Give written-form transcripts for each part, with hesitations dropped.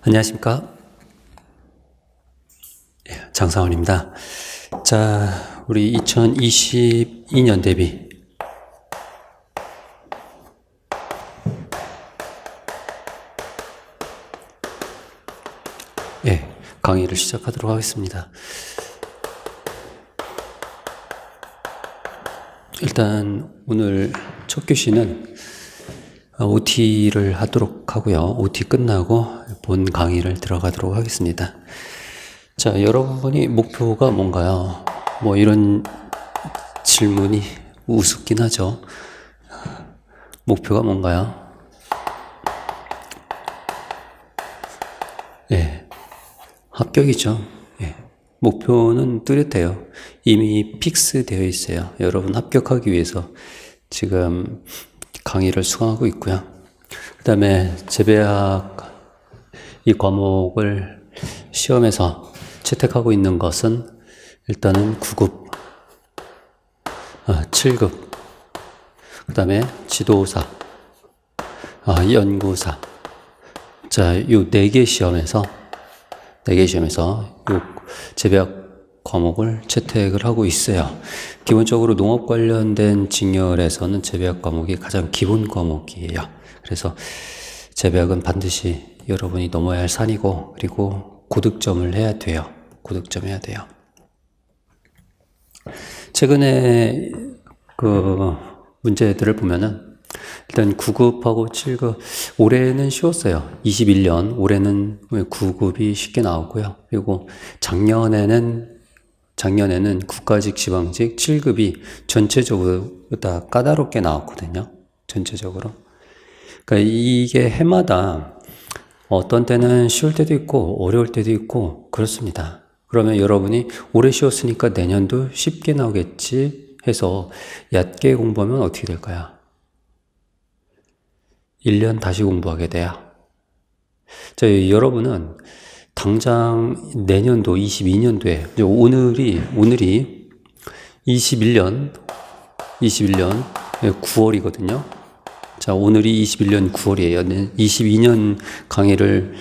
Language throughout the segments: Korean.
안녕하십니까. 장상원입니다. 자, 우리 2022년 대비 강의를 시작하도록 하겠습니다. 일단 오늘 첫 교시는 OT를 하도록 하고요. OT 끝나고 본 강의를 들어가도록 하겠습니다. 자, 여러분이 목표가 뭔가요? 뭐 이런 질문이 우습긴 하죠. 목표가 뭔가요? 합격이죠. 목표는 뚜렷해요. 이미 픽스 되어 있어요. 여러분 합격하기 위해서 지금 강의를 수강하고 있고요. 그 다음에 재배학 이 과목을 시험에서 채택하고 있는 것은 일단은 9급, 7급, 그 다음에 지도사, 연구사. 자, 요 4개 시험에서 요 재배학 과목을 채택을 하고 있어요. 기본적으로 농업 관련된 직렬에서는 재배학 과목이 가장 기본 과목이에요. 그래서 재배학은 반드시 여러분이 넘어야 할 산이고, 그리고 고득점을 해야 돼요. 고득점 해야 돼요. 최근에 그 문제들을 보면은 일단 9급하고 7급, 올해는 쉬웠어요. 21년, 올해는 9급이 쉽게 나왔고요. 그리고 작년에는 국가직, 지방직 7급이 전체적으로 다 까다롭게 나왔거든요. 전체적으로. 그러니까 이게 해마다 어떤 때는 쉬울 때도 있고 어려울 때도 있고 그렇습니다. 그러면 여러분이 올해 쉬웠으니까 내년도 쉽게 나오겠지 해서 얕게 공부하면 어떻게 될까요? 1년 다시 공부하게 돼요. 자, 여러분은 당장 내년도 22년도에 오늘이 21년 9월이거든요. 자, 오늘이 21년 9월이에요. 22년 강의를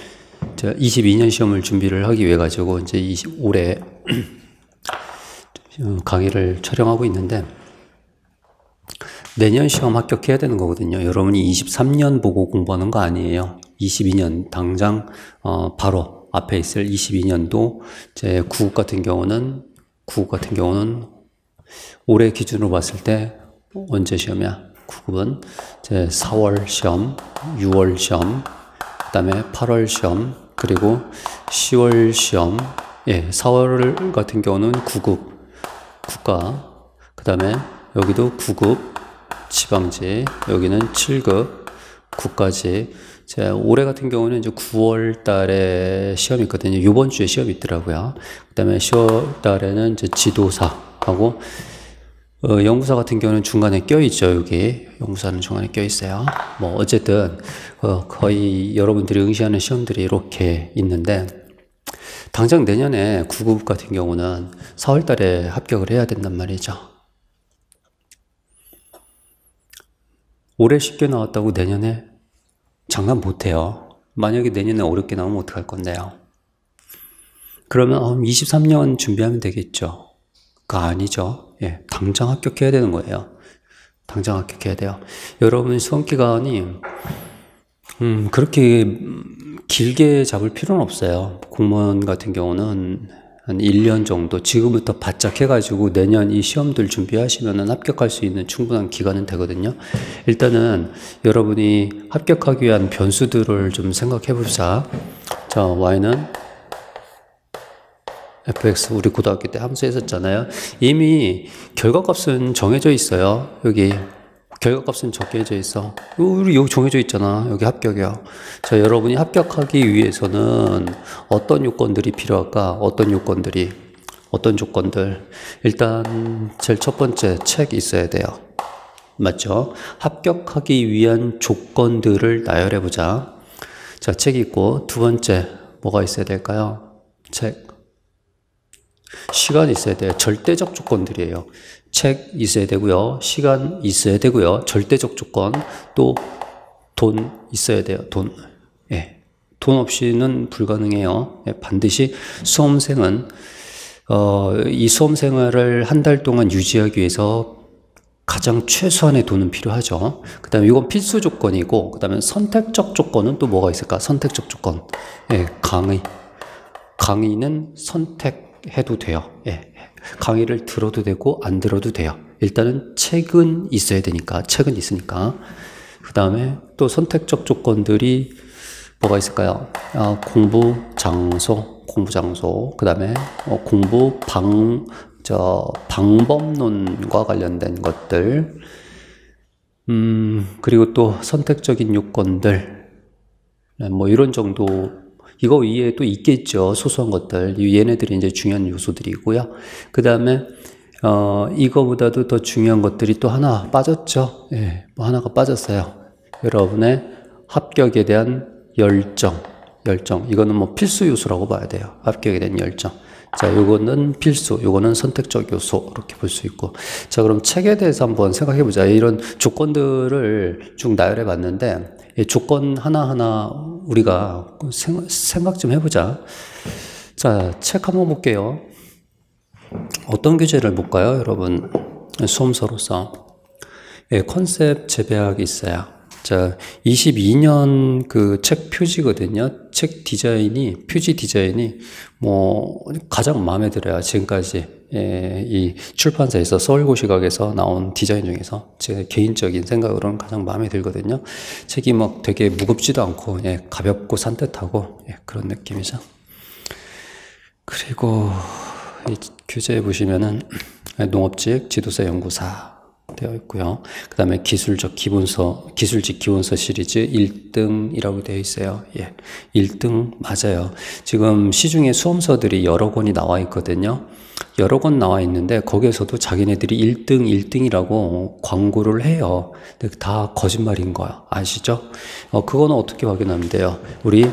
22년 시험을 준비를 하기 위해 가지고 이제 올해 강의를 촬영하고 있는데 내년 시험 합격해야 되는 거거든요. 여러분이 23년 보고 공부하는 거 아니에요. 22년 당장 바로 앞에 있을 22년도 제 9급 같은 경우는 올해 기준으로 봤을 때 언제 시험이야? 9급은 제 4월 시험, 6월 시험, 그다음에 8월 시험, 그리고 10월 시험. 4월 같은 경우는 9급 국가, 그다음에 여기도 9급 지방직, 여기는 7급 국가직. 자, 올해 같은 경우는 이제 9월 달에 시험이 있거든요. 이번 주에 시험이 있더라고요. 그 다음에 10월 달에는 이제 지도사하고, 연구사 같은 경우는 중간에 껴있죠. 여기. 연구사는 중간에 껴있어요. 뭐, 어쨌든, 거의 여러분들이 응시하는 시험들이 이렇게 있는데, 당장 내년에 9급 같은 경우는 4월 달에 합격을 해야 된단 말이죠. 올해 쉽게 나왔다고 내년에 장담 못해요. 만약에 내년에 어렵게 나오면 어떡할 건데요? 그러면 23년 준비하면 되겠죠. 그거 아니죠. 당장 합격해야 되는 거예요. 당장 합격해야 돼요. 여러분 수험기간이 그렇게 길게 잡을 필요는 없어요. 공무원 같은 경우는 한 1년 정도 지금부터 바짝 해가지고 내년 이 시험들 준비하시면 합격할 수 있는 충분한 기간은 되거든요. 일단은 여러분이 합격하기 위한 변수들을 좀 생각해 봅시다. 자, Y는 fx 우리 고등학교 때 함수했었잖아요. 이미 결과값은 정해져 있어요. 여기 결과값은 정해져 있어. 우리 여기 정해져 있잖아. 여기 합격이야. 자, 여러분이 합격하기 위해서는 어떤 요건들이 필요할까? 어떤 조건들. 일단 제일 첫 번째 책 있어야 돼요. 맞죠? 합격하기 위한 조건들을 나열해 보자. 자, 책이 있고, 두 번째 뭐가 있어야 될까요? 책. 시간이 있어야 돼요. 절대적 조건들이에요. 책 있어야 되고요. 시간 있어야 되고요. 절대적 조건. 또 돈 있어야 돼요. 돈. 돈 없이는 불가능해요. 예, 반드시 수험생은 이 수험 생활을 한 달 동안 유지하기 위해서 가장 최소한의 돈은 필요하죠. 그 다음에 이건 필수 조건이고, 그 다음에 선택적 조건은 또 뭐가 있을까? 선택적 조건. 예, 강의는 선택해도 돼요. 예, 강의를 들어도 되고 안 들어도 돼요. 일단은 책은 있어야 되니까, 책은 있으니까. 그 다음에 또 선택적 조건들이 뭐가 있을까요? 공부 장소, 그 다음에 방법론과 관련된 것들, 그리고 또 선택적인 요건들, 뭐 이런 정도, 이거 위에 또 있겠죠. 소소한 것들. 얘네들이 이제 중요한 요소들이고요. 그 다음에, 이거보다도 더 중요한 것들이 또 하나 빠졌죠. 예, 뭐 하나가 빠졌어요. 여러분의 합격에 대한 열정. 이거는 뭐 필수 요소라고 봐야 돼요. 합격에 대한 열정. 자, 요거는 필수, 요거는 선택적 요소, 이렇게 볼 수 있고. 자, 그럼 책에 대해서 한번 생각해 보자. 이런 조건들을 쭉 나열해 봤는데, 이 조건 하나하나 우리가 생각 좀 해보자. 자, 책 한번 볼게요. 어떤 교재를 볼까요, 여러분? 수험서로서. 예, 컨셉 재배학이 있어요. 자, 22년 그 책 표지거든요. 책 디자인이, 표지 디자인이 뭐 가장 마음에 들어요. 지금까지 이 출판사에서 서울고시각에서 나온 디자인 중에서 제 개인적인 생각으로는 가장 마음에 들거든요. 책이 막 되게 무겁지도 않고 가볍고 산뜻하고 그런 느낌이죠. 그리고 이 교재에 보시면은 농업직 지도사 연구사 되어 있고요. 그 다음에 기술직 기본서 시리즈 1등이라고 되어 있어요. 예, 1등 맞아요. 지금 시중에 수험서들이 여러 권이 나와 있거든요. 여러 권 나와 있는데 거기에서도 자기네들이 1등이라고 광고를 해요. 근데 다 거짓말인 거야. 아시죠? 그거는 어떻게 확인하면 돼요? 우리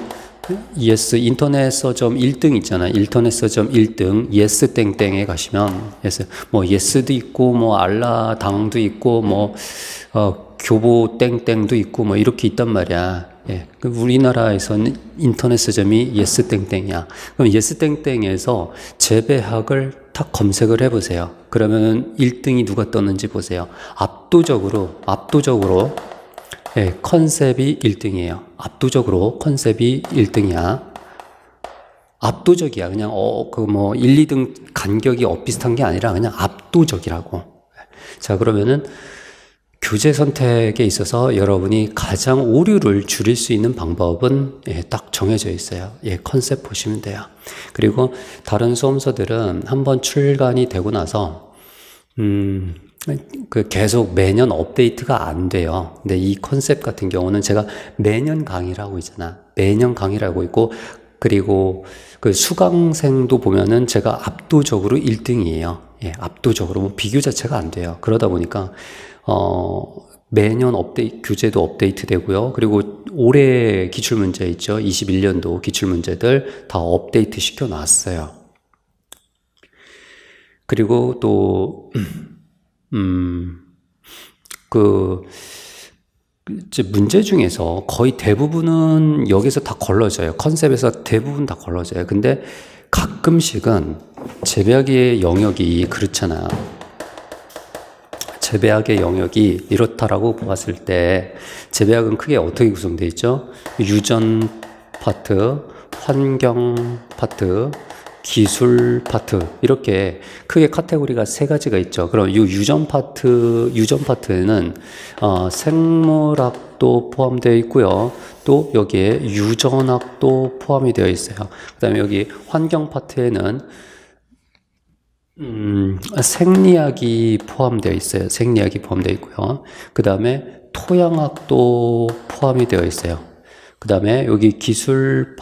yes 인터넷 서점 1등 있잖아요. 인터넷 서점 1등 yes 땡땡에 가시면 yes 뭐 yes도 있고 뭐 알라당도 있고 뭐 교보 땡땡도 있고 뭐 이렇게 있단 말이야. 예. 우리나라에서는 인터넷 서점이 yes 땡땡이야. 그럼 yes 땡땡에서 재배학을 딱 검색을 해보세요. 그러면 1등이 누가 떴는지 보세요. 압도적으로 예, 컨셉이 1등이에요. 압도적으로 컨셉이 1등이야. 압도적이야. 그냥 그 뭐 1, 2등 간격이 비슷한 게 아니라 그냥 압도적이라고. 자, 그러면은 교재 선택에 있어서 여러분이 가장 오류를 줄일 수 있는 방법은 딱 정해져 있어요. 예, 컨셉 보시면 돼요. 그리고 다른 수험서들은 한번 출간이 되고 나서 계속 매년 업데이트가 안 돼요. 근데 이 컨셉 같은 경우는 제가 매년 강의를 하고 있잖아. 매년 강의를 하고 있고, 그리고 그 수강생도 보면은 제가 압도적으로 1등이에요. 예, 압도적으로. 뭐 비교 자체가 안 돼요. 그러다 보니까, 매년 교재도 업데이트 되고요. 그리고 올해 기출문제 있죠. 21년도 기출문제들 다 업데이트 시켜 놨어요. 그리고 또, 이제 문제 중에서 거의 대부분은 여기서 다 걸러져요. 컨셉에서 대부분 다 걸러져요. 근데 가끔씩은 재배학의 영역이 그렇잖아요. 재배학의 영역이 이렇다라고 봤을 때 재배학은 크게 어떻게 구성되어 있죠? 유전 파트, 환경 파트, 기술 파트, 이렇게 크게 카테고리가 세 가지가 있죠. 그럼 이 유전 파트에는 생물학도 포함되어 있고요. 또 여기에 유전학도 포함이 되어 있어요. 그 다음에 여기 환경 파트에는 생리학이 포함되어 있어요. 생리학이 포함되어 있고요. 그 다음에 토양학도 포함이 되어 있어요. 그 다음에 여기 기술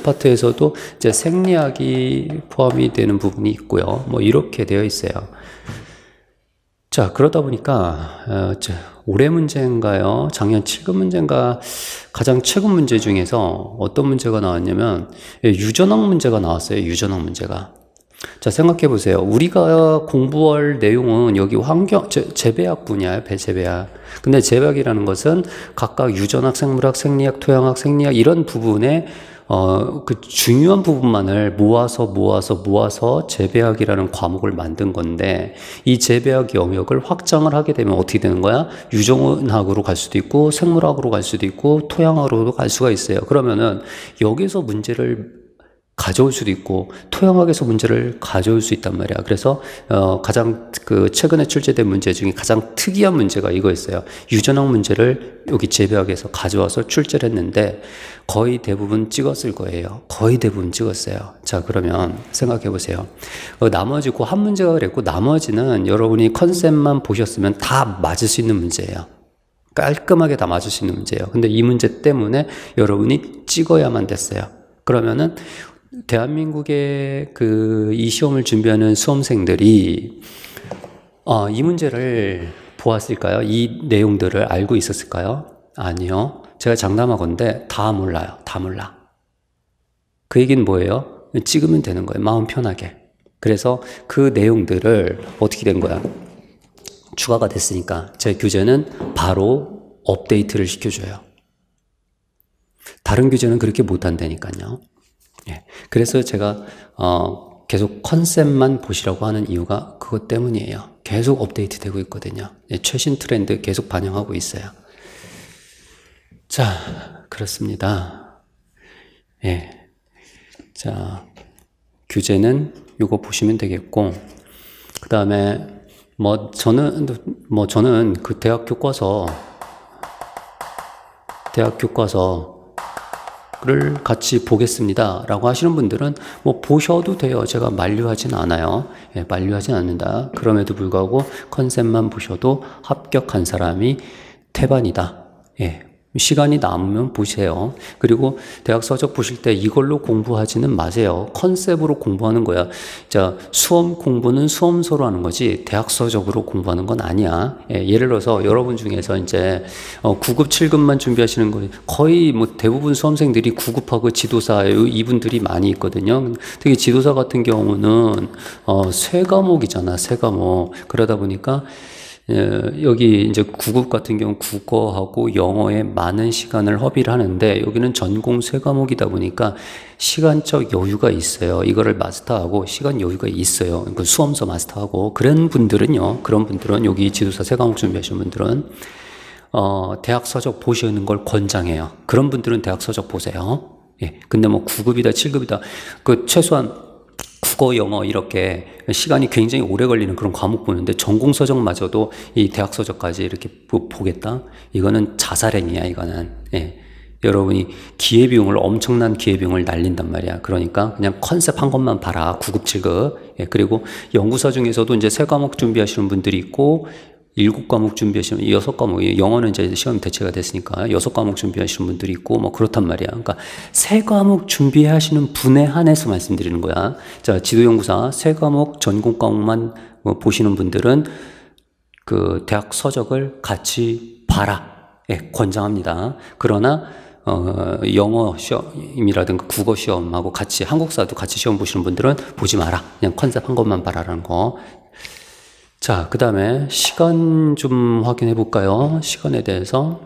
파트에서도 이제 생리학이 포함이 되는 부분이 있고요. 뭐 이렇게 되어 있어요. 자, 그러다 보니까 올해 문제인가요? 작년 7급 문제인가? 가장 최근 문제 중에서 어떤 문제가 나왔냐면 유전학 문제가 나왔어요. 유전학 문제가. 자, 생각해 보세요. 우리가 공부할 내용은 여기 재배학 분야예요, 재배학. 근데 재배학이라는 것은 각각 유전학, 생물학, 생리학, 토양학, 생리학 이런 부분에 그 중요한 부분만을 모아서 재배학이라는 과목을 만든 건데, 이 재배학 영역을 확장을 하게 되면 어떻게 되는 거야? 유전학으로 갈 수도 있고, 생물학으로 갈 수도 있고, 토양학으로도 갈 수가 있어요. 그러면은 여기서 문제를 가져올 수도 있고 토양학에서 문제를 가져올 수 있단 말이야. 그래서 가장 그 최근에 출제된 문제 중에 가장 특이한 문제가 이거였어요. 유전학 문제를 여기 재배학에서 가져와서 출제를 했는데 거의 대부분 찍었을 거예요. 거의 대부분 찍었어요. 자, 그러면 생각해 보세요. 나머지 그 한 문제가 그랬고 나머지는 여러분이 컨셉만 보셨으면 다 맞을 수 있는 문제예요. 깔끔하게 다 맞을 수 있는 문제예요. 근데 이 문제 때문에 여러분이 찍어야만 됐어요. 그러면은 대한민국의 이 시험을 준비하는 수험생들이 이 문제를 보았을까요? 이 내용들을 알고 있었을까요? 아니요. 제가 장담하건대 다 몰라요. 다 몰라. 그 얘기는 뭐예요? 찍으면 되는 거예요. 마음 편하게. 그래서 그 내용들을 어떻게 된 거야? 추가가 됐으니까 제 교재는 바로 업데이트를 시켜줘요. 다른 교재는 그렇게 못한다니까요. 예. 그래서 제가 계속 컨셉만 보시라고 하는 이유가 그것 때문이에요. 계속 업데이트 되고 있거든요. 예, 최신 트렌드 계속 반영하고 있어요. 자, 그렇습니다. 예. 자, 교재는 이거 보시면 되겠고, 그 다음에 저는 그 대학 교과서를 같이 보겠습니다 라고 하시는 분들은 보셔도 돼요. 제가 만류하진 않아요. 예, 만류하진 않는다. 그럼에도 불구하고 컨셉만 보셔도 합격한 사람이 태반이다. 예, 시간이 남으면 보세요. 그리고 대학 서적 보실 때 이걸로 공부하지는 마세요. 컨셉으로 공부하는 거야. 자, 수험 공부는 수험서로 하는 거지 대학 서적으로 공부하는 건 아니야. 예, 예를 들어서 여러분 중에서 이제 9급, 7급만 준비하시는 거 거의 대부분 수험생들이 9급하고 지도사 이분들이 많이 있거든요. 특히 지도사 같은 경우는 세 과목이잖아, 세 과목. 그러다 보니까 여기 이제 9급 같은 경우 국어하고 영어에 많은 시간을 허비를 하는데 여기는 전공 세 과목이다 보니까 시간적 여유가 있어요. 이거를 마스터하고 시간 여유가 있어요. 그 수험서 마스터하고 그런 분들은 여기 지도사 세 과목 준비하시는 분들은 대학 서적 보시는 걸 권장해요. 그런 분들은 대학 서적 보세요. 예. 근데 9급이다 7급이다 그 최소한 국어, 영어 이렇게 시간이 굉장히 오래 걸리는 그런 과목 보는데 전공 서적마저도 이 대학 서적까지 이렇게 보겠다? 이거는 자살행위야, 이거는. 예. 여러분이 엄청난 기회비용을 날린단 말이야. 그러니까 그냥 컨셉 한 것만 봐라. 9급, 7급. 예. 그리고 연구서 중에서도 이제 3과목 준비하시는 분들이 있고 7과목 준비하시면 6과목, 영어는 이제 시험 대체가 됐으니까 6과목 준비하시는 분들이 있고 그렇단 말이야. 그러니까 3과목 준비하시는 분에 한해서 말씀드리는 거야. 자, 지도연구사 3과목 전공 과목만 보시는 분들은 그 대학 서적을 같이 봐라. 예, 권장합니다. 그러나 영어 시험이라든가 국어 시험하고 같이 한국사도 같이 시험 보시는 분들은 보지 마라. 그냥 컨셉 한 것만 봐라라는 거. 자, 그 다음에 시간 좀 확인해 볼까요? 시간에 대해서.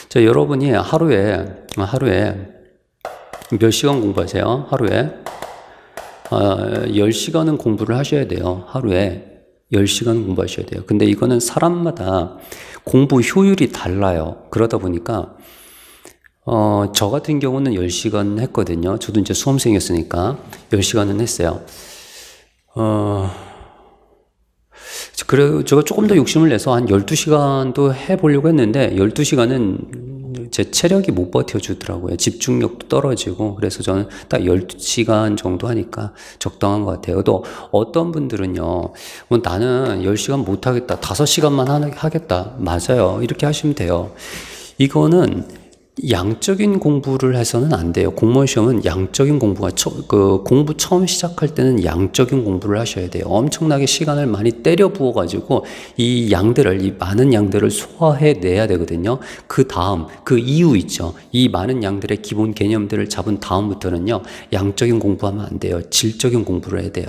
자, 여러분이 하루에 몇 시간 공부하세요? 하루에 10시간은 공부를 하셔야 돼요. 하루에 10시간 공부하셔야 돼요. 근데 이거는 사람마다 공부 효율이 달라요. 그러다 보니까 저 같은 경우는 10시간 했거든요. 저도 이제 수험생이었으니까 10시간은 했어요. 그래, 제가 조금 더 욕심을 내서 한 12시간도 해보려고 했는데, 12시간은 제 체력이 못 버텨주더라고요. 집중력도 떨어지고, 그래서 저는 딱 12시간 정도 하니까 적당한 것 같아요. 또 어떤 분들은요, 나는 10시간 못 하겠다. 5시간만 하겠다. 맞아요. 이렇게 하시면 돼요. 이거는 양적인 공부를 해서는 안 돼요. 공무원 시험은 양적인 공부가, 공부 처음 시작할 때는 양적인 공부를 하셔야 돼요. 엄청나게 시간을 많이 때려 부어가지고 이 많은 양들을 소화해내야 되거든요. 그 다음, 그 이후 있죠. 이 많은 양들의 기본 개념들을 잡은 다음부터는요, 양적인 공부하면 안 돼요. 질적인 공부를 해야 돼요.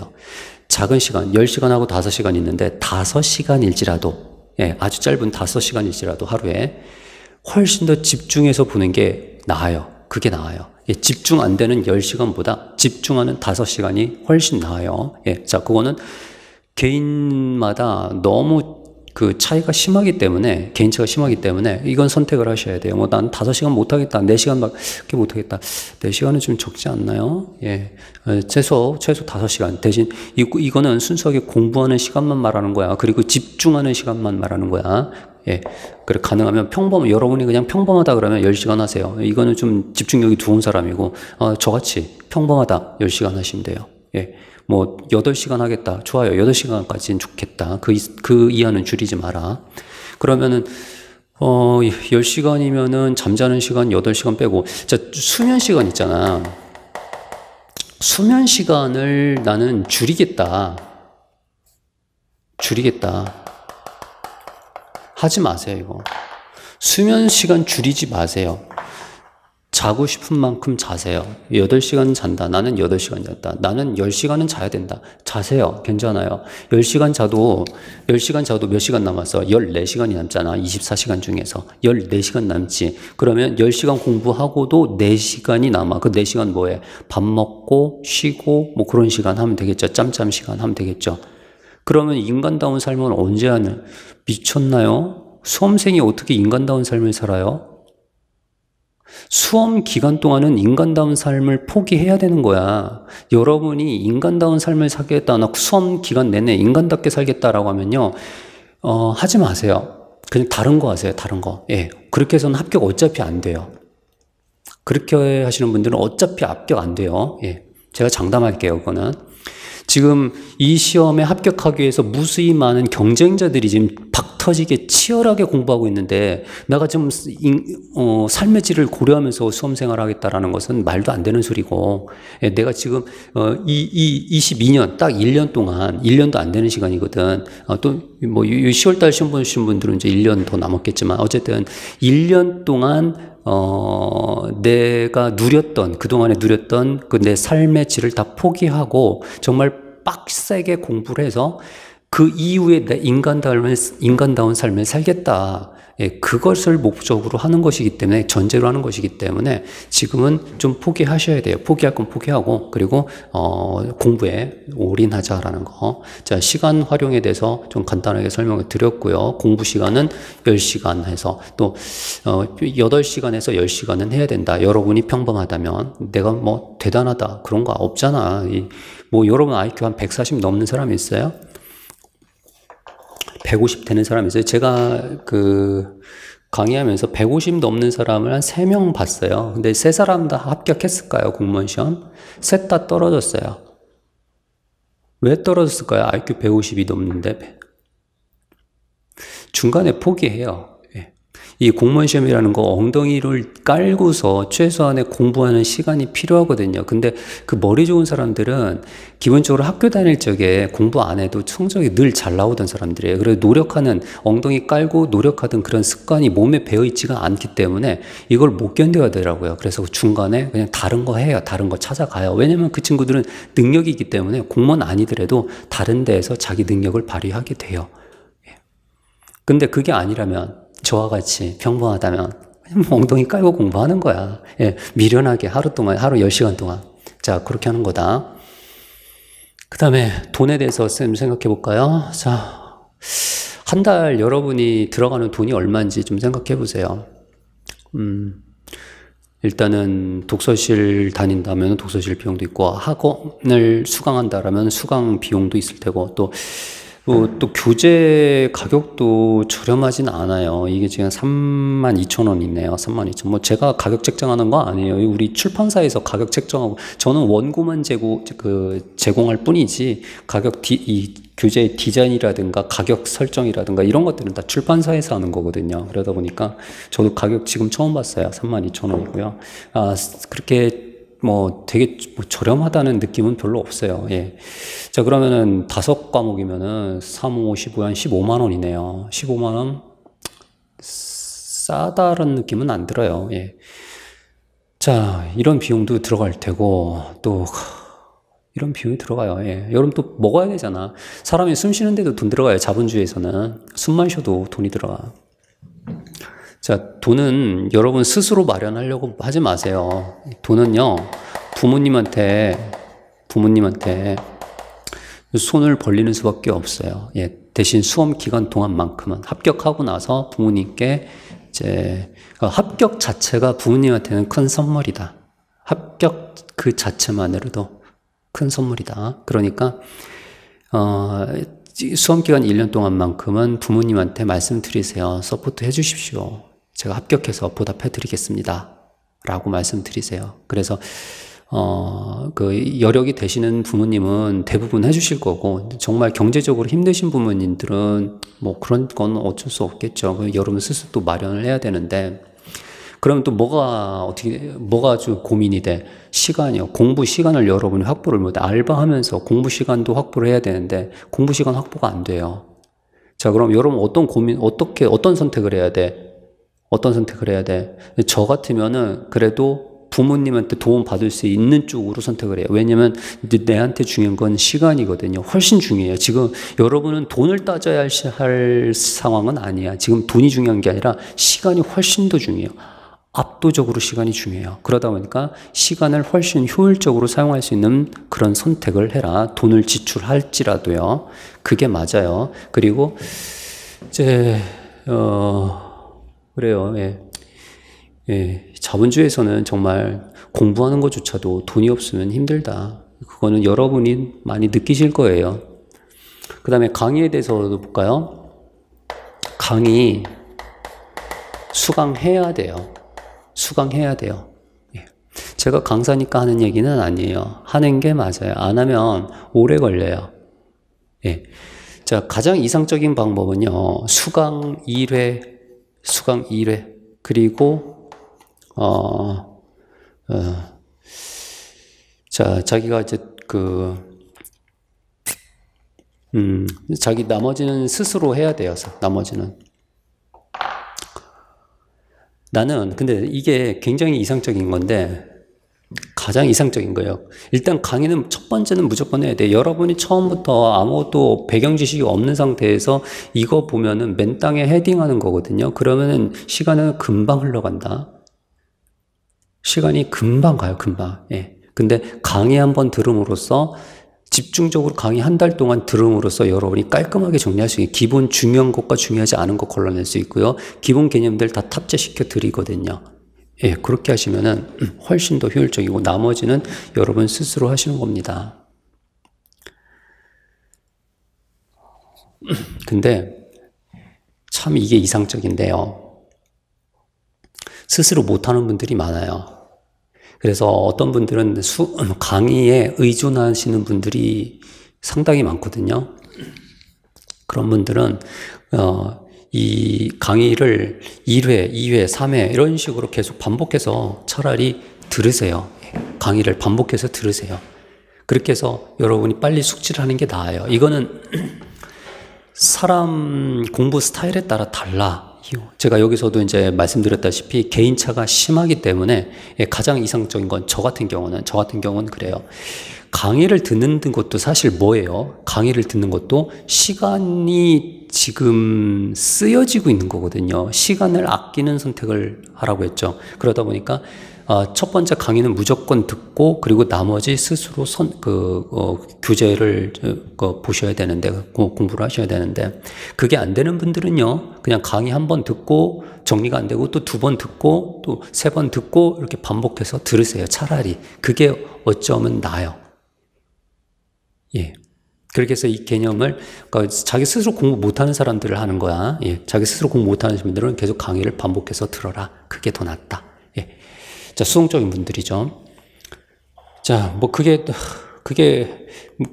작은 시간, 10시간하고 5시간 있는데 5시간일지라도, 예, 아주 짧은 5시간일지라도 하루에 훨씬 더 집중해서 보는 게 나아요. 그게 나아요. 예, 집중 안 되는 10시간보다 집중하는 5시간이 훨씬 나아요. 예, 자, 그거는 개인마다 너무 그 차이가 심하기 때문에, 개인차가 심하기 때문에 이건 선택을 하셔야 돼요. 뭐 난 5시간 못하겠다. 4시간밖에 못하겠다. 4시간은 좀 적지 않나요? 예. 최소 5시간. 대신 이거는 순수하게 공부하는 시간만 말하는 거야. 그리고 집중하는 시간만 말하는 거야. 예. 그래, 가능하면 여러분이 그냥 평범하다 그러면 10시간 하세요. 이거는 좀 집중력이 두은 사람이고, 저같이 평범하다 10시간 하시면 돼요. 예. 뭐 8시간 하겠다. 좋아요. 8시간까지는 좋겠다. 그 이하는 줄이지 마라. 그러면은 10시간이면은 잠자는 시간 8시간 빼고, 자, 수면 시간 있잖아. 수면 시간을 나는 줄이겠다. 하지 마세요, 이거. 수면 시간 줄이지 마세요. 자고 싶은 만큼 자세요. 8시간 잔다. 나는 8시간 잤다. 나는 10시간은 자야 된다. 자세요. 괜찮아요. 10시간 자도 몇 시간 남았어? 14시간이 남잖아. 24시간 중에서. 14시간 남지. 그러면 10시간 공부하고도 4시간이 남아. 그 4시간 뭐해? 밥 먹고, 쉬고, 뭐 그런 시간 하면 되겠죠. 짬짬 시간 하면 되겠죠. 그러면 인간다운 삶은 언제 하는? 미쳤나요? 수험생이 어떻게 인간다운 삶을 살아요? 수험 기간 동안은 인간다운 삶을 포기해야 되는 거야. 여러분이 인간다운 삶을 살겠다, 나 수험 기간 내내 인간답게 살겠다라고 하면요, 하지 마세요. 그냥 다른 거 하세요, 다른 거. 예. 그렇게 해서는 합격 어차피 안 돼요. 그렇게 하시는 분들은 어차피 합격 안 돼요. 예. 제가 장담할게요, 그거는. 지금 이 시험에 합격하기 위해서 무수히 많은 경쟁자들이 지금 박터지게 치열하게 공부하고 있는데, 내가 지금 삶의 질을 고려하면서 수험생활을 하겠다라는 것은 말도 안 되는 소리고, 내가 지금 22년 딱 1년 동안, 1년도 안 되는 시간이거든. 또 뭐 10월달 시험 보신 분들은 이제 1년 더 남았겠지만, 어쨌든 1년 동안 내가 그동안에 누렸던 그 내 삶의 질을 다 포기하고 정말 빡세게 공부를 해서 그 이후에 내 인간다운 삶을 살겠다. 예, 그것을 목적으로 하는 것이기 때문에, 전제로 하는 것이기 때문에 지금은 좀 포기하셔야 돼요. 포기할 건 포기하고, 그리고 공부에 올인하자라는 거. 자, 시간 활용에 대해서 좀 간단하게 설명을 드렸고요. 공부 시간은 10시간 해서, 또 8시간에서 10시간은 해야 된다. 여러분이 평범하다면. 내가 뭐 대단하다 그런 거 없잖아. 뭐 여러분 IQ 한 140 넘는 사람이 있어요? 150 되는 사람이 있어요. 제가 강의하면서 150 넘는 사람을 한 3명 봤어요. 근데 3사람 다 합격했을까요? 공무원 시험? 셋 다 떨어졌어요. 왜 떨어졌을까요? IQ 150이 넘는데. 중간에 포기해요. 이 공무원 시험이라는 거 엉덩이를 깔고서 최소한의 공부하는 시간이 필요하거든요. 근데 그 머리 좋은 사람들은 기본적으로 학교 다닐 적에 공부 안 해도 성적이 늘 잘 나오던 사람들이에요. 그래서 엉덩이 깔고 노력하던 그런 습관이 몸에 배어 있지가 않기 때문에 이걸 못 견뎌하더라고요. 그래서 중간에 그냥 다른 거 해요. 다른 거 찾아가요. 왜냐면 그 친구들은 능력이 있기 때문에 공무원 아니더라도 다른 데에서 자기 능력을 발휘하게 돼요. 근데 그게 아니라면, 저와 같이 평범하다면 그냥 엉덩이 깔고 공부하는 거야. 예, 미련하게 하루 10시간 동안. 자, 그렇게 하는 거다. 그 다음에 돈에 대해서 쌤 생각해 볼까요? 자, 한 달 여러분이 들어가는 돈이 얼마인지 좀 생각해 보세요. 일단은 독서실 다닌다면 독서실 비용도 있고, 학원을 수강한다라면 수강 비용도 있을 테고, 또 또 교재 가격도 저렴하진 않아요. 이게 지금 32,000원이네요. 32,000원. 뭐 제가 가격 책정하는 거 아니에요. 우리 출판사에서 가격 책정하고, 저는 원고만 제공할 뿐이지, 이 교재의 디자인이라든가 가격 설정이라든가 이런 것들은 다 출판사에서 하는 거거든요. 그러다 보니까 저도 가격 지금 처음 봤어요. 32,000원이고요. 그렇게 뭐 되게 저렴하다는 느낌은 별로 없어요. 예. 자, 그러면은 5과목이면은 3, 5, 15, 한 15만 원이네요. 15만 원? 싸다는 느낌은 안 들어요. 예. 자, 이런 비용도 들어갈 테고, 또, 이런 비용이 들어가요. 예. 여러분 또 먹어야 되잖아. 사람이 숨 쉬는데도 돈 들어가요. 자본주의에서는. 숨만 쉬어도 돈이 들어가. 자, 돈은 여러분 스스로 마련하려고 하지 마세요. 돈은요, 부모님한테 손을 벌리는 수밖에 없어요. 예, 대신 수험 기간 동안만큼은 합격하고 나서 부모님께 합격 자체가 부모님한테는 큰 선물이다. 합격 그 자체만으로도 큰 선물이다. 그러니까, 수험 기간 1년 동안만큼은 부모님한테 말씀드리세요. 서포트 해 주십시오. 제가 합격해서 보답해 드리겠습니다. 라고 말씀드리세요. 그래서, 여력이 되시는 부모님은 대부분 해 주실 거고, 정말 경제적으로 힘드신 부모님들은 뭐 그런 건 어쩔 수 없겠죠. 여러분 스스로 또 마련을 해야 되는데, 그러면 또 뭐가 좀 고민이 돼? 시간이요. 공부 시간을 여러분이 확보를 못해. 알바하면서 공부 시간도 확보를 해야 되는데, 공부 시간 확보가 안 돼요. 자, 그럼 여러분 어떤 선택을 해야 돼? 어떤 선택을 해야 돼? 저 같으면은 그래도 부모님한테 도움 받을 수 있는 쪽으로 선택을 해요. 왜냐면 내한테 중요한 건 시간이거든요. 훨씬 중요해요. 지금 여러분은 돈을 따져야 할 상황은 아니야. 지금 돈이 중요한 게 아니라 시간이 훨씬 더 중요해요. 압도적으로 시간이 중요해요. 그러다 보니까 시간을 훨씬 효율적으로 사용할 수 있는 그런 선택을 해라. 돈을 지출할지라도요. 그게 맞아요. 그리고 그래요. 예. 예. 자본주의에서는 정말 공부하는 것조차도 돈이 없으면 힘들다. 그거는 여러분이 많이 느끼실 거예요. 그 다음에 강의에 대해서도 볼까요? 강의 수강해야 돼요. 수강해야 돼요. 예. 제가 강사니까 하는 얘기는 아니에요. 하는 게 맞아요. 안 하면 오래 걸려요. 예. 자, 가장 이상적인 방법은요, 수강 1회, 그리고, 자기가 자기 나머지는 스스로 해야 돼요. 나머지는. 근데 이게 굉장히 이상적인 건데, 가장 이상적인 거예요. 일단 강의는 첫 번째는 무조건 해야 돼. 여러분이 처음부터 아무것도 배경 지식이 없는 상태에서 이거 보면은 맨 땅에 헤딩하는 거거든요. 그러면은 시간은 금방 흘러간다. 시간이 금방 가요, 금방. 예. 근데 강의 한번 들음으로써 집중적으로 강의 한 달 동안 들음으로써 여러분이 깔끔하게 정리할 수 있게 기본 중요한 것과 중요하지 않은 것 걸러낼 수 있고요. 기본 개념들 다 탑재시켜 드리거든요. 예, 그렇게 하시면은 훨씬 더 효율적이고 나머지는 여러분 스스로 하시는 겁니다. 근데 참 이게 이상적인데요. 스스로 못하는 분들이 많아요. 그래서 어떤 분들은 강의에 의존하시는 분들이 상당히 많거든요. 그런 분들은 이 강의를 1회, 2회, 3회 이런 식으로 계속 반복해서 차라리 들으세요. 강의를 반복해서 들으세요. 그렇게 해서 여러분이 빨리 숙지를 하는 게 나아요. 이거는 사람 공부 스타일에 따라 달라. 제가 여기서도 이제 말씀드렸다시피 개인차가 심하기 때문에 가장 이상적인 건 저 같은 경우는 그래요. 강의를 듣는 것도 사실 뭐예요? 강의를 듣는 것도 시간이 지금 쓰여지고 있는 거거든요. 시간을 아끼는 선택을 하라고 했죠. 그러다 보니까 첫 번째 강의는 무조건 듣고 그리고 나머지 스스로 교재를 보셔야 되는데 공부를 하셔야 되는데 그게 안 되는 분들은요. 그냥 강의 한 번 듣고 정리가 안 되고 또 2번 듣고 또 3번 듣고 이렇게 반복해서 들으세요. 차라리 그게 어쩌면 나아요. 예. 그렇게 해서 이 개념을, 그러니까 자기 스스로 공부 못하는 사람들을 하는 거야. 예, 자기 스스로 공부 못하는 분들은 계속 강의를 반복해서 들어라. 그게 더 낫다. 예. 자, 수동적인 분들이죠. 자, 뭐 그게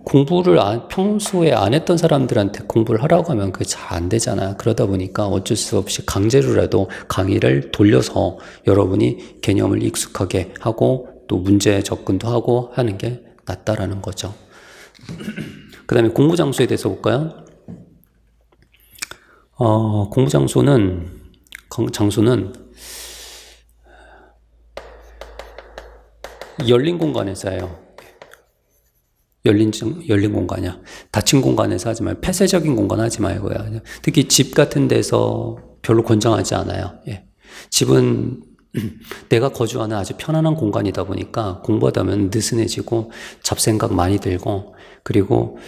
공부를 평소에 안 했던 사람들한테 공부를 하라고 하면 그게 잘 안 되잖아. 그러다 보니까 어쩔 수 없이 강제로라도 강의를 돌려서 여러분이 개념을 익숙하게 하고 또 문제 접근도 하고 하는 게 낫다라는 거죠. 그 다음에 공부 장소에 대해서 볼까요? 공부 장소는 열린 공간에서 해요. 열린 공간이야. 닫힌 공간에서 하지 말고, 폐쇄적인 공간 하지 말고요. 특히 집 같은 데서 별로 권장하지 않아요. 예. 집은 내가 거주하는 아주 편안한 공간이다 보니까 공부하다 보면 느슨해지고 잡생각 많이 들고, 그리고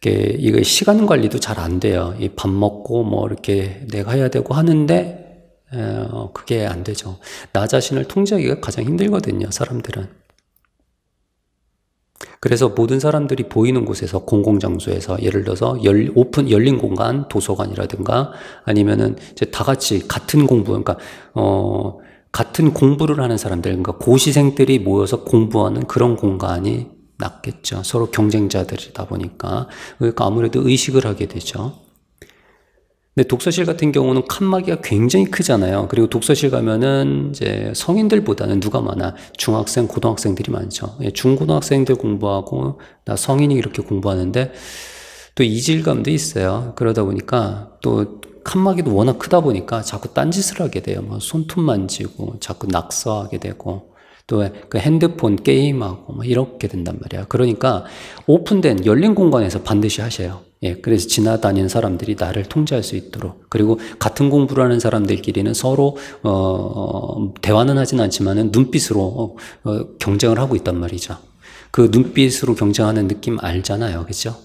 이거 시간 관리도 잘 안 돼요. 이 밥 먹고 뭐 이렇게 내가 해야 되고 하는데 그게 안 되죠. 나 자신을 통제하기가 가장 힘들거든요, 사람들은. 그래서 모든 사람들이 보이는 곳에서, 공공장소에서, 예를 들어서 열린 공간, 도서관이라든가 아니면은 이제 다 같이 같은 공부, 그러니까 같은 공부를 하는 사람들, 그러니까 고시생들이 모여서 공부하는 그런 공간이 낫겠죠. 서로 경쟁자들이다 보니까. 그러니까 아무래도 의식을 하게 되죠. 근데 독서실 같은 경우는 칸막이가 굉장히 크잖아요. 그리고 독서실 가면은 이제 성인들보다는 누가 많아? 중학생, 고등학생들이 많죠. 중고등학생들 공부하고 나 성인이 이렇게 공부하는데 또 이질감도 있어요. 그러다 보니까 또 칸막이도 워낙 크다 보니까 자꾸 딴짓을 하게 돼요. 뭐 손톱 만지고 자꾸 낙서하게 되고 또 그 핸드폰 게임하고 뭐 이렇게 된단 말이야. 그러니까 오픈된 열린 공간에서 반드시 하셔요. 예, 그래서 지나다니는 사람들이 나를 통제할 수 있도록. 그리고 같은 공부를 하는 사람들끼리는 서로 대화는 하진 않지만은 눈빛으로 경쟁을 하고 있단 말이죠. 그 눈빛으로 경쟁하는 느낌 알잖아요, 그렇죠?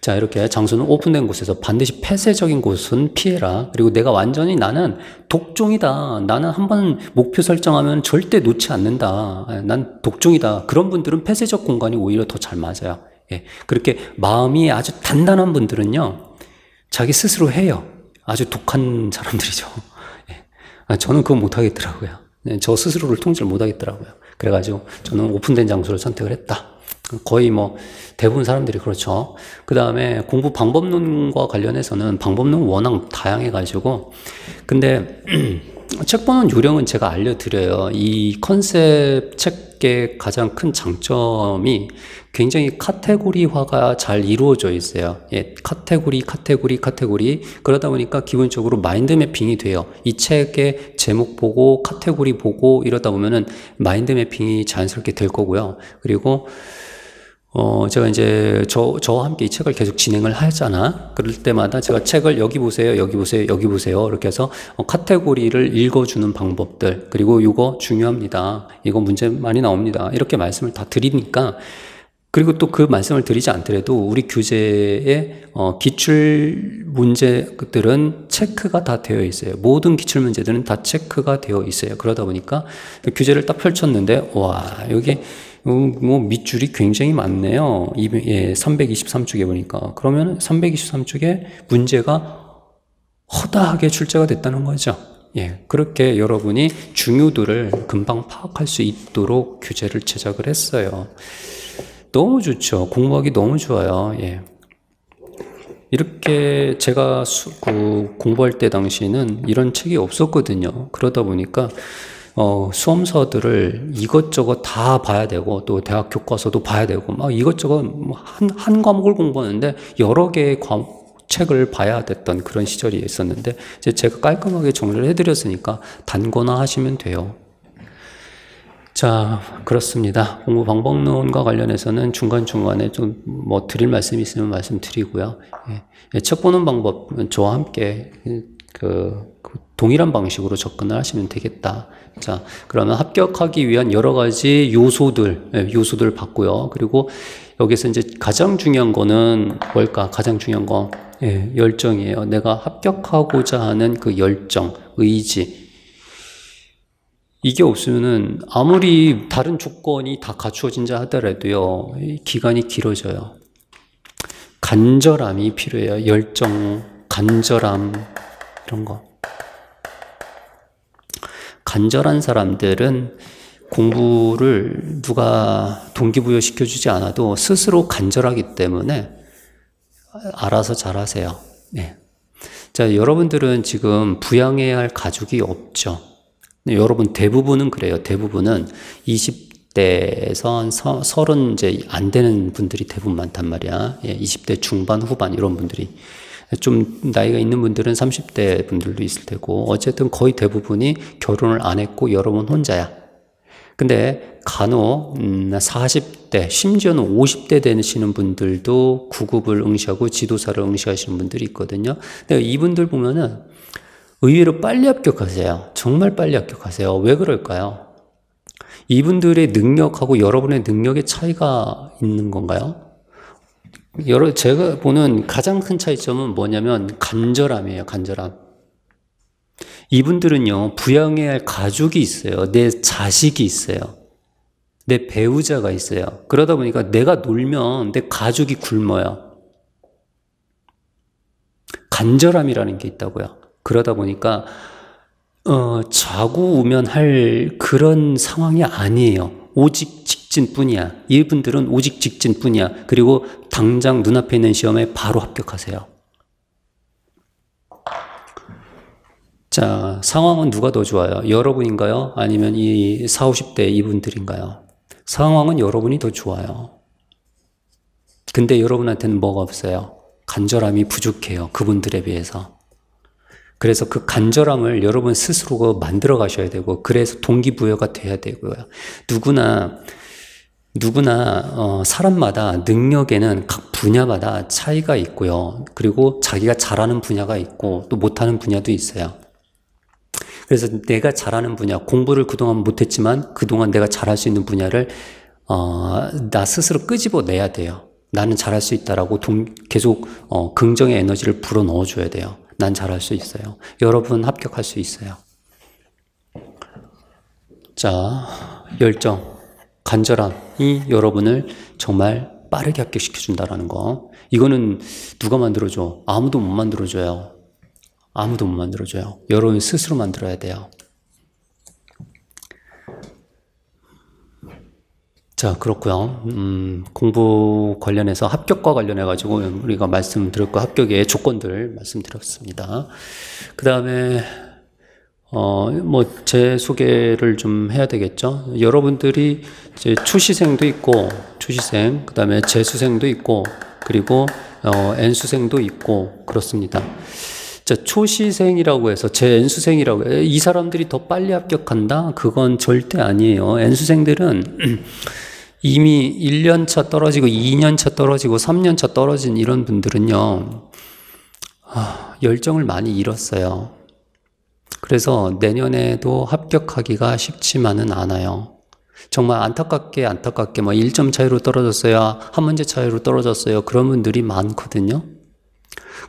자, 이렇게 장소는 오픈된 곳에서 반드시 폐쇄적인 곳은 피해라. 그리고 내가 완전히 나는 독종이다. 나는 한번 목표 설정하면 절대 놓지 않는다. 난 독종이다. 그런 분들은 폐쇄적 공간이 오히려 더 잘 맞아요. 예, 그렇게 마음이 아주 단단한 분들은요, 자기 스스로 해요. 아주 독한 사람들이죠. 예. 저는 그거 못하겠더라고요. 저 스스로를 통제를 못하겠더라고요. 그래가지고 저는 오픈된 장소를 선택을 했다. 거의 뭐 대부분 사람들이 그렇죠. 그 다음에 공부 방법론과 관련해서는 방법론 워낙 다양해가지고, 근데 책 보는 요령은 제가 알려드려요. 이 컨셉 책의 가장 큰 장점이 굉장히 카테고리화가 잘 이루어져 있어요. 예, 카테고리. 그러다 보니까 기본적으로 마인드 매핑이 돼요. 이 책의 제목 보고 카테고리 보고 이러다 보면은 마인드 매핑이 자연스럽게 될 거고요. 그리고 제가 이제 저와 함께 이 책을 계속 진행을 하잖아. 그럴 때마다 제가 책을 여기 보세요. 이렇게 해서 카테고리를 읽어주는 방법들, 그리고 이거 중요합니다. 이거 문제 많이 나옵니다. 이렇게 말씀을 다 드리니까, 그리고 또 그 말씀을 드리지 않더라도 우리 교재의 기출 문제들은 체크가 다 되어 있어요. 모든 기출 문제들은 다 체크가 되어 있어요. 그러다 보니까 교재를 딱 펼쳤는데, 와, 여기 뭐 밑줄이 굉장히 많네요. 323쪽에 보니까. 그러면 323쪽에 문제가 허다하게 출제가 됐다는 거죠. 예, 그렇게 여러분이 중요도를 금방 파악할 수 있도록 교재를 제작을 했어요. 너무 좋죠. 공부하기 너무 좋아요. 예. 이렇게 제가 공부할 때 당시에는 이런 책이 없었거든요. 그러다 보니까 수험서들을 이것저것 다 봐야 되고, 또 대학 교과서도 봐야 되고, 막 이것저것 한 과목을 공부하는데 여러 개의 책을 봐야 됐던 그런 시절이 있었는데, 이제 제가 깔끔하게 정리를 해드렸으니까 단거나 하시면 돼요. 자, 그렇습니다. 공부 방법론과 관련해서는 중간중간에 좀 뭐 드릴 말씀이 있으면 말씀드리고요. 예. 책 보는 방법, 저와 함께 동일한 방식으로 접근을 하시면 되겠다. 자, 그러면 합격하기 위한 여러 가지 요소들 봤고요. 그리고 여기서 이제 가장 중요한 거는 뭘까? 가장 중요한 거, 예, 열정이에요. 내가 합격하고자 하는 그 열정, 의지. 이게 없으면은 아무리 다른 조건이 다 갖추어진다 하더라도요, 기간이 길어져요. 간절함이 필요해요. 열정, 간절함, 이런 거. 간절한 사람들은 공부를 누가 동기부여 시켜주지 않아도 스스로 간절하기 때문에 알아서 잘하세요. 네. 자, 여러분들은 지금 부양해야 할 가족이 없죠. 여러분 대부분은 그래요. 대부분은 20대에서 30 이제 안 되는 분들이 대부분 많단 말이야. 20대 중반, 후반 이런 분들이. 좀 나이가 있는 분들은 30대 분들도 있을 테고, 어쨌든 거의 대부분이 결혼을 안 했고 여러분 혼자야. 근데 간혹 40대, 심지어는 50대 되시는 분들도 구급을 응시하고 지도사를 응시하시는 분들이 있거든요. 근데 이분들 보면은 의외로 빨리 합격하세요. 정말 빨리 합격하세요. 왜 그럴까요? 이분들의 능력하고 여러분의 능력의 차이가 있는 건가요? 제가 보는 가장 큰 차이점은 뭐냐면 간절함이에요. 간절함. 이분들은요, 부양해야 할 가족이 있어요. 내 자식이 있어요. 내 배우자가 있어요. 그러다 보니까 내가 놀면 내 가족이 굶어요. 간절함이라는 게 있다고요. 그러다 보니까 자고 우면 할 그런 상황이 아니에요. 오직 직진뿐이야. 이분들은 오직 직진뿐이야. 그리고 당장 눈앞에 있는 시험에 바로 합격하세요. 자, 상황은 누가 더 좋아요? 여러분인가요? 아니면 이 40, 50대 이분들인가요? 상황은 여러분이 더 좋아요. 근데 여러분한테는 뭐가 없어요? 간절함이 부족해요. 그분들에 비해서. 그래서 그 간절함을 여러분 스스로 만들어 가셔야 되고, 그래서 동기부여가 돼야 되고요. 누구나 사람마다 능력에는 각 분야마다 차이가 있고요. 그리고 자기가 잘하는 분야가 있고 또 못하는 분야도 있어요. 그래서 내가 잘하는 분야, 공부를 그동안 못했지만 그동안 내가 잘할 수 있는 분야를 나 스스로 끄집어내야 돼요. 나는 잘할 수 있다라고 계속 긍정의 에너지를 불어넣어줘야 돼요. 난 잘할 수 있어요. 여러분 합격할 수 있어요. 자, 열정, 간절함이 여러분을 정말 빠르게 합격시켜준다라는 거. 이거는 누가 만들어줘? 아무도 못 만들어줘요. 아무도 못 만들어줘요. 여러분 스스로 만들어야 돼요. 자, 그렇고요. 공부 관련해서 합격과 관련해가지고 우리가 말씀드렸고, 합격의 조건들 말씀드렸습니다. 그 다음에, 제 소개를 좀 해야 되겠죠. 여러분들이 이제 초시생도 있고, 그 다음에 재수생도 있고, 그리고, N수생도 있고, 그렇습니다. 자, 초시생이라고 해서 N수생이라고 해서 이 사람들이 더 빨리 합격한다? 그건 절대 아니에요. N수생들은 이미 1년차 떨어지고 2년차 떨어지고 3년차 떨어진 이런 분들은요, 열정을 많이 잃었어요. 그래서 내년에도 합격하기가 쉽지만은 않아요. 정말 안타깝게 1점 차이로 떨어졌어요. 한 문제 차이로 떨어졌어요. 그런 분들이 많거든요.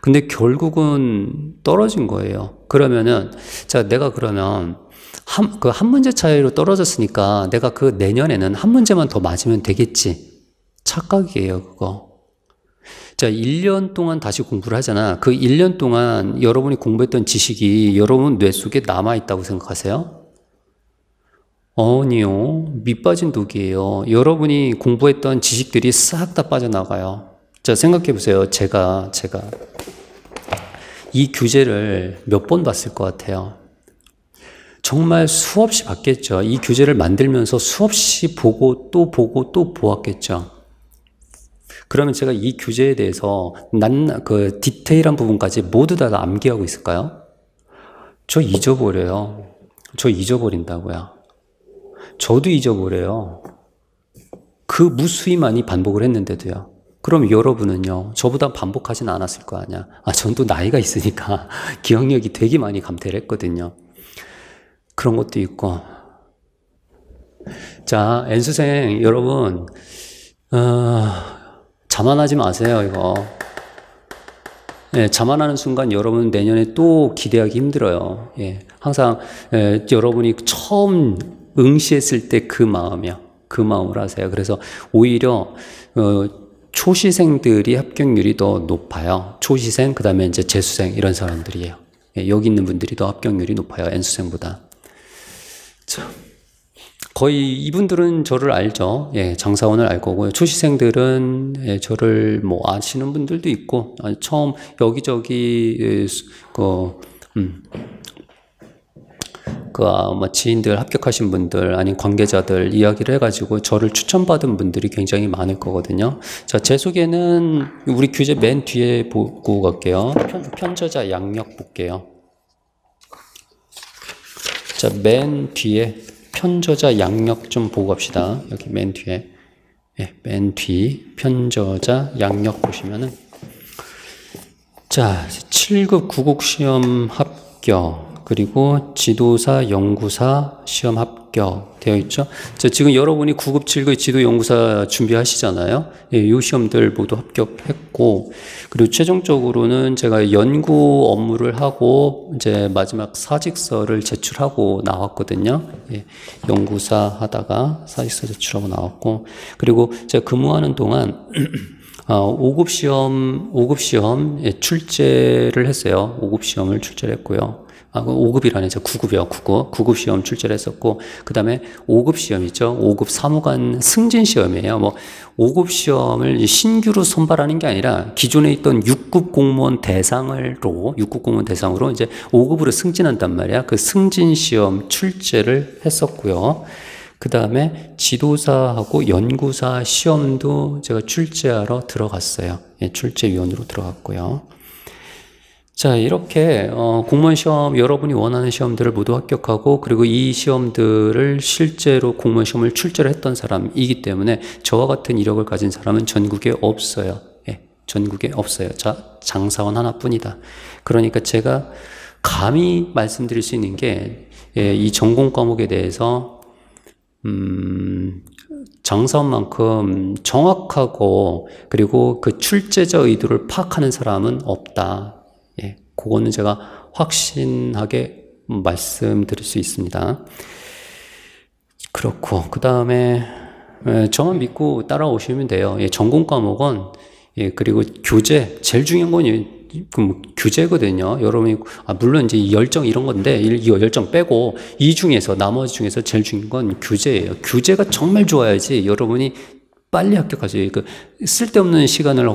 근데 결국은 떨어진 거예요. 그러면은, 자, 내가 그러면 한 문제 차이로 떨어졌으니까 내가 그 내년에는 한 문제만 더 맞으면 되겠지. 착각이에요, 그거. 자, 1년 동안 다시 공부를 하잖아. 그 1년 동안 여러분이 공부했던 지식이 여러분 뇌 속에 남아있다고 생각하세요? 아니요. 밑 빠진 독이에요. 여러분이 공부했던 지식들이 싹 다 빠져나가요. 자, 생각해 보세요. 제가 이 교재를 몇 번 봤을 것 같아요? 정말 수없이 봤겠죠. 이 교재를 만들면서 수없이 보고 또 보고 또 보았겠죠. 그러면 제가 이 교재에 대해서 그 디테일한 부분까지 모두 다 암기하고 있을까요? 저 잊어버려요. 저 잊어버린다고요. 저도 잊어버려요. 그 무수히 많이 반복을 했는데도요. 그럼 여러분은요, 저보다 반복하진 않았을 거 아니야. 전 또 나이가 있으니까 기억력이 되게 많이 감퇴를 했거든요. 그런 것도 있고. 자, N수생 여러분, 자만하지 마세요, 이거. 예, 자만하는 순간 여러분 내년에 또 기대하기 힘들어요. 예, 항상 여러분이 처음 응시했을 때 그 마음이야. 그 마음을 하세요. 그래서 오히려 초시생들이 합격률이 더 높아요. 초시생, 그 다음에 이제 재수생, 이런 사람들이에요. 예, 여기 있는 분들이 더 합격률이 높아요. N수생보다. 자, 거의 이분들은 저를 알죠. 예, 장사원을 알 거고요. 초시생들은 예, 저를 뭐 아시는 분들도 있고, 처음 여기저기 아마 지인들 합격하신 분들 아닌 관계자들 이야기를 해가지고 저를 추천받은 분들이 굉장히 많을 거거든요. 자, 제 소개는 우리 규제 맨 뒤에 보고 갈게요. 편저자 양력 볼게요. 자, 맨 뒤에 편저자 양력 좀 보고 갑시다. 여기 맨 뒤에. 예, 맨 뒤 편저자 양력 보시면은, 자, 7급 9급 시험 합격, 그리고 지도사 연구사 시험 합격 되어 있죠. 자, 지금 여러분이 9급 7급 지도 연구사 준비하시잖아요. 예, 이 시험들 모두 합격했고, 그리고 최종적으로는 제가 연구 업무를 하고 이제 마지막 사직서를 제출하고 나왔거든요. 예, 연구사 하다가 사직서 제출하고 나왔고, 그리고 제가 근무하는 동안 5급 시험 예, 출제를 했어요. 5급 시험을 출제를 했고요. 5급이라네요. 9급이요. 9급 시험 출제를 했었고, 그 다음에 5급 시험이죠. 5급 사무관 승진 시험이에요. 뭐, 5급 시험을 신규로 선발하는 게 아니라 기존에 있던 6급 공무원 대상으로 이제 5급으로 승진한단 말이야. 그 승진 시험 출제를 했었고요. 그 다음에 지도사하고 연구사 시험도 제가 출제하러 들어갔어요. 예, 출제위원으로 들어갔고요. 자, 이렇게 공무원 시험, 여러분이 원하는 시험들을 모두 합격하고, 그리고 이 시험들을 실제로 공무원 시험을 출제를 했던 사람이기 때문에 저와 같은 이력을 가진 사람은 전국에 없어요. 예, 전국에 없어요. 자, 장사원 하나뿐이다. 그러니까 제가 감히 말씀드릴 수 있는 게, 예, 이 전공 과목에 대해서 장사원만큼 정확하고, 그리고 그 출제자 의도를 파악하는 사람은 없다. 예, 그거는 제가 확신하게 말씀드릴 수 있습니다. 그렇고, 그 다음에 저만 믿고 따라오시면 돼요. 예, 전공 과목은, 예, 그리고 교재, 제일 중요한 건 교재거든요. 여러분이, 물론 이제 열정 이런 건데, 이 열정 빼고, 나머지 중에서 제일 중요한 건 교재예요. 교재가 정말 좋아야지 여러분이 빨리 합격하지. 쓸데없는 시간을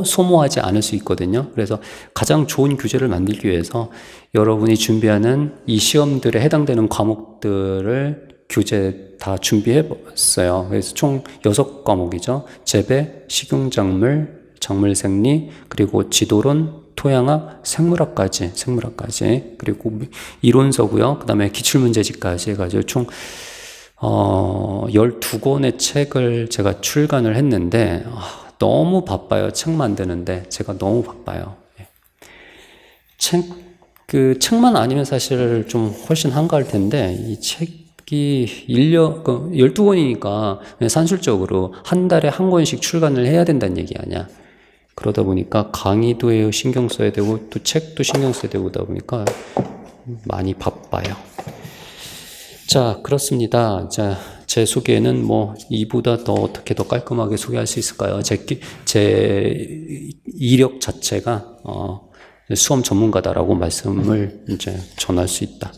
소모하지 않을 수 있거든요. 그래서 가장 좋은 교재를 만들기 위해서 여러분이 준비하는 이 시험들에 해당되는 과목들을 교재 다 준비해 봤어요. 그래서 총 6과목이죠. 재배, 식용작물, 작물생리, 그리고 지도론, 토양학, 생물학까지, 그리고 이론서고요. 그 다음에 기출문제집까지 해가지고 총 12권의 책을 제가 출간을 했는데, 너무 바빠요. 책 만드는데. 제가 너무 바빠요. 책만 아니면 사실 좀 훨씬 한가할 텐데, 이 책이 12권이니까 산술적으로 한 달에 한 권씩 출간을 해야 된다는 얘기 아니야. 그러다 보니까 강의도 신경 써야 되고, 또 책도 신경 써야 되고, 그러다 보니까 많이 바빠요. 자, 그렇습니다. 자, 제 소개는 뭐 이보다 더 어떻게 더 깔끔하게 소개할 수 있을까요? 제 이력 자체가 수험 전문가다라고 말씀을 이제 전할 수 있다.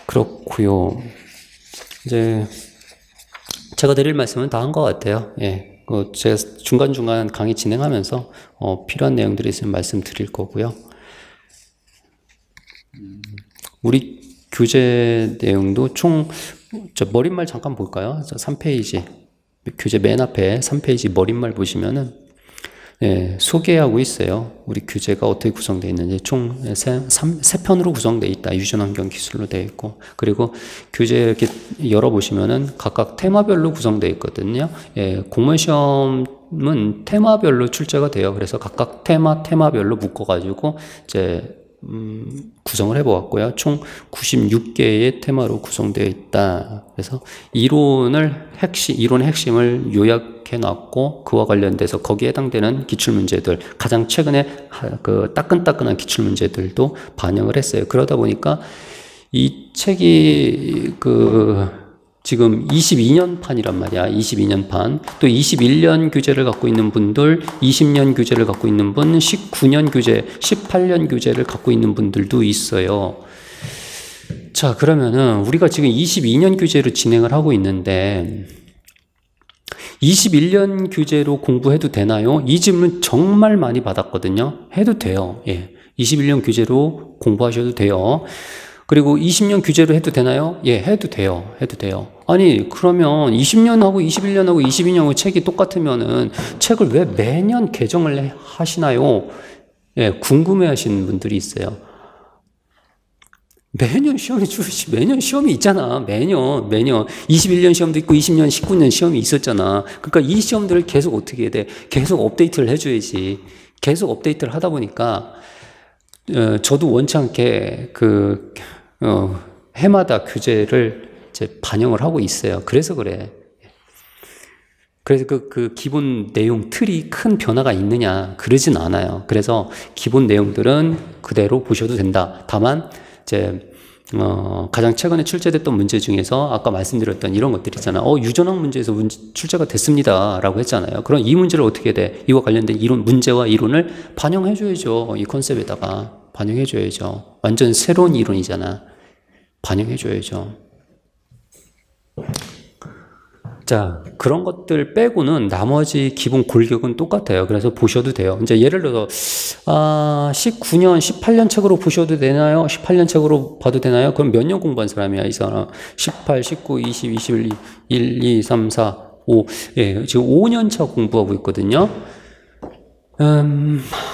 그렇고요. 이제 제가 드릴 말씀은 다 한 것 같아요. 예, 제가 중간중간 강의 진행하면서 필요한 내용들이 있으면 말씀드릴 거고요. 우리 교재 내용도 총, 머릿말 잠깐 볼까요? 3페이지. 교재 맨 앞에 3페이지 머릿말 보시면은, 예, 소개하고 있어요. 우리 교재가 어떻게 구성되어 있는지. 총 3편으로 구성되어 있다. 유전환경 기술로 되어 있고. 그리고 교재 이렇게 열어보시면은 각각 테마별로 구성되어 있거든요. 예, 공무원 시험은 테마별로 출제가 돼요. 그래서 각각 테마별로 묶어가지고, 구성을 해보았고요. 총 96개의 테마로 구성되어 있다. 그래서 이론의 핵심을 요약해 놨고, 그와 관련돼서 거기에 해당되는 기출문제들, 가장 최근에 따끈따끈한 기출문제들도 반영을 했어요. 그러다 보니까 이 책이 지금 22년판이란 말이야. 22년판. 또 21년 교재를 갖고 있는 분들, 20년 교재를 갖고 있는 분, 19년 교재, 18년 교재를 갖고 있는 분들도 있어요. 자, 그러면은 우리가 지금 22년 교재로 진행을 하고 있는데 21년 교재로 공부해도 되나요? 이 질문 정말 많이 받았거든요. 해도 돼요. 예. 21년 교재로 공부하셔도 돼요. 그리고 20년 교재로 해도 되나요? 예, 해도 돼요. 해도 돼요. 아니, 그러면 20년하고 21년하고 22년하고 책이 똑같으면은 책을 왜 매년 개정을 하시나요? 예, 궁금해 하시는 분들이 있어요. 매년 시험이 있잖아. 매년. 21년 시험도 있고 20년, 19년 시험이 있었잖아. 그러니까 이 시험들을 계속 어떻게 해야 돼? 계속 업데이트를 해줘야지. 계속 업데이트를 하다 보니까, 저도 원치 않게 해마다 교재를 이제 반영을 하고 있어요. 그래서 그래. 그래서 그 기본 내용 틀이 큰 변화가 있느냐? 그러진 않아요. 그래서 기본 내용들은 그대로 보셔도 된다. 다만, 이제 가장 최근에 출제됐던 문제 중에서 아까 말씀드렸던 이런 것들 있잖아. 유전학 문제에서 출제가 됐습니다 라고 했잖아요. 그럼 이 문제를 어떻게 돼? 이와 관련된 이론, 문제와 이론을 반영해 줘야죠. 이 컨셉에다가 반영해 줘야죠. 완전 새로운 이론이잖아. 반영해 줘야죠. 자, 그런 것들 빼고는 나머지 기본 골격은 똑같아요. 그래서 보셔도 돼요. 이제 예를 들어서 19년, 18년 책으로 보셔도 되나요? 18년 책으로 봐도 되나요? 그럼 몇 년 공부한 사람이야, 이 사람? 18, 19, 20, 21, 1, 2, 3, 4, 5. 예, 지금 5년 차 공부하고 있거든요.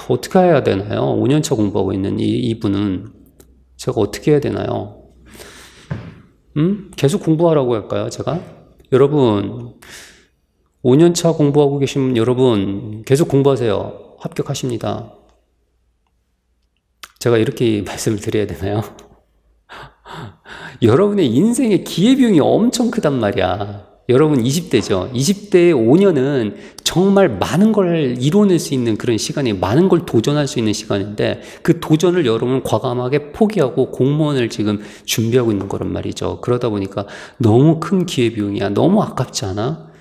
어떻게 해야 되나요? 5년 차 공부하고 있는 이분은 제가 어떻게 해야 되나요? 계속 공부하라고 할까요, 제가? 여러분, 5년차 공부하고 계신 여러분, 계속 공부하세요. 합격하십니다. 제가 이렇게 말씀을 드려야 되나요? 여러분의 인생의 기회비용이 엄청 크단 말이야. 여러분 20대죠. 20대의 5년은 정말 많은 걸 이뤄낼 수 있는 그런 시간이, 많은 걸 도전할 수 있는 시간인데 그 도전을 여러분은 과감하게 포기하고 공무원을 지금 준비하고 있는 거란 말이죠. 그러다 보니까 너무 큰 기회비용이야. 너무 아깝지 않아?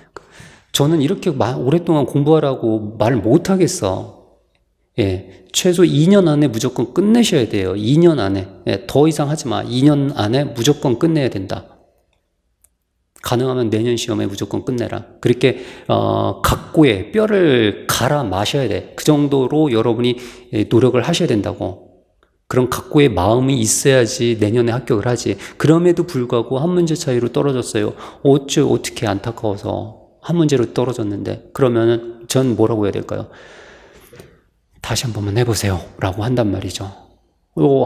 저는 이렇게 오랫동안 공부하라고 말 못하겠어. 예, 최소 2년 안에 무조건 끝내셔야 돼요. 2년 안에. 예, 더 이상 하지 마. 2년 안에 무조건 끝내야 된다. 가능하면 내년 시험에 무조건 끝내라. 그렇게 각고의 뼈를 갈아 마셔야 돼. 그 정도로 여러분이 노력을 하셔야 된다고. 그런 각고의 마음이 있어야지 내년에 합격을 하지. 그럼에도 불구하고 한 문제 차이로 떨어졌어요. 어떻게 안타까워서 한 문제로 떨어졌는데. 그러면은 전 뭐라고 해야 될까요? 다시 한 번만 해보세요 라고 한단 말이죠.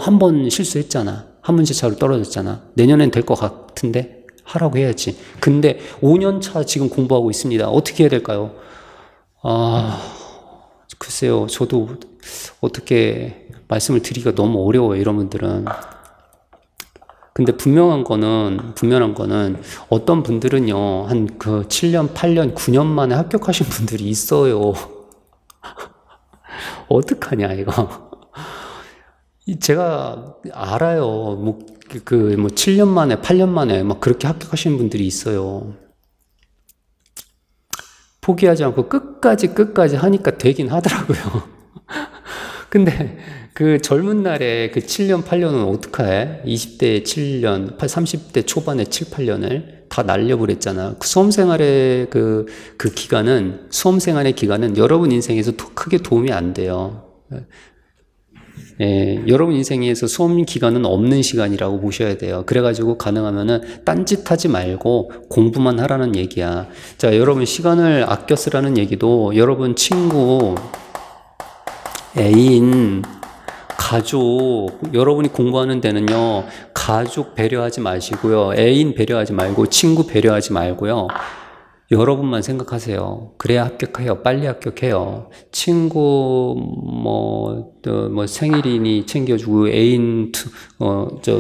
한 번 실수했잖아. 한 문제 차로 떨어졌잖아. 내년엔 될 것 같은데 하라고 해야지. 근데 5년 차 지금 공부하고 있습니다. 어떻게 해야 될까요? 글쎄요. 저도 어떻게 말씀을 드리기가 너무 어려워요. 이런 분들은. 근데 분명한 거는 어떤 분들은요, 한 7년, 8년, 9년 만에 합격하신 분들이 있어요. 어떡하냐, 이거. 제가 알아요. 7년 만에, 8년 만에 막 그렇게 합격하시는 분들이 있어요. 포기하지 않고 끝까지 하니까 되긴 하더라고요. 근데 그 젊은 날에 그 7년, 8년은 어떡해? 20대 7년, 30대 초반에 7, 8년을 다 날려버렸잖아. 수험생활의 수험생활의 기간은 여러분 인생에서 크게 도움이 안 돼요. 예, 여러분 인생에서 수험 기간은 없는 시간이라고 보셔야 돼요. 그래가지고 가능하면은 딴짓하지 말고 공부만 하라는 얘기야. 자, 여러분 시간을 아껴 쓰라는 얘기도 여러분 친구, 애인, 가족, 여러분이 공부하는 데는요, 가족 배려하지 마시고요, 애인 배려하지 말고, 친구 배려하지 말고요, 여러분만 생각하세요. 그래야 합격해요. 빨리 합격해요. 친구, 생일이니 챙겨주고, 애인,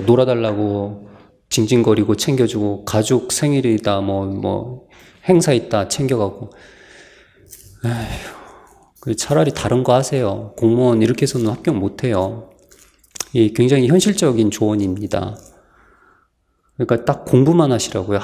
놀아달라고 징징거리고 챙겨주고, 가족 생일이다, 행사 있다, 챙겨가고. 에휴, 차라리 다른 거 하세요. 공무원 이렇게 해서는 합격 못해요. 이 굉장히 현실적인 조언입니다. 그러니까 딱 공부만 하시라고요.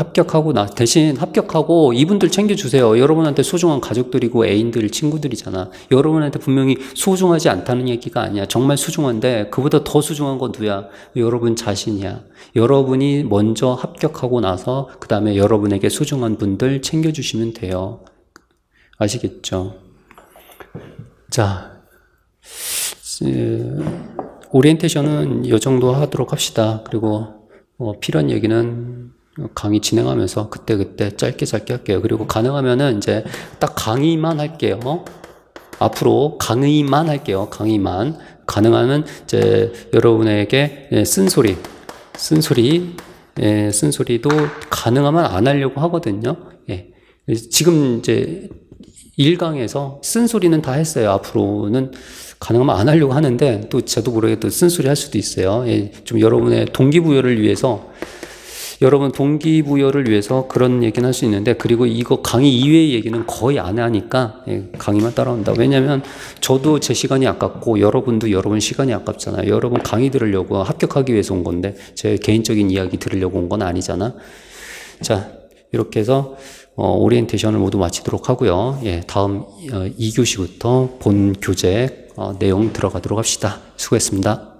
대신 합격하고 이분들 챙겨주세요. 여러분한테 소중한 가족들이고 애인들, 친구들이잖아. 여러분한테 분명히 소중하지 않다는 얘기가 아니야. 정말 소중한데 그보다 더 소중한 건 누구야? 여러분 자신이야. 여러분이 먼저 합격하고 나서 그 다음에 여러분에게 소중한 분들 챙겨주시면 돼요. 아시겠죠? 자, 오리엔테이션은 이 정도 하도록 합시다. 그리고 필요한 얘기는 강의 진행하면서 그때 짧게 할게요. 그리고 가능하면은 이제 딱 강의만 할게요. 앞으로 강의만 할게요. 강의만. 가능하면 이제 여러분에게 쓴소리도 가능하면 안 하려고 하거든요. 예. 지금 이제 1강에서 쓴소리는 다 했어요. 앞으로는 가능하면 안 하려고 하는데 또 저도 모르게 또 쓴소리 할 수도 있어요. 예, 좀 여러분의 동기부여를 위해서 그런 얘기는 할 수 있는데, 그리고 이거 강의 이외의 얘기는 거의 안 하니까 강의만 따라온다. 왜냐면 저도 제 시간이 아깝고 여러분도 여러분 시간이 아깝잖아요. 여러분 강의 들으려고 합격하기 위해서 온 건데 제 개인적인 이야기 들으려고 온 건 아니잖아. 자, 이렇게 해서 오리엔테이션을 모두 마치도록 하고요. 예, 다음 2교시부터 본 교재 내용 들어가도록 합시다. 수고했습니다.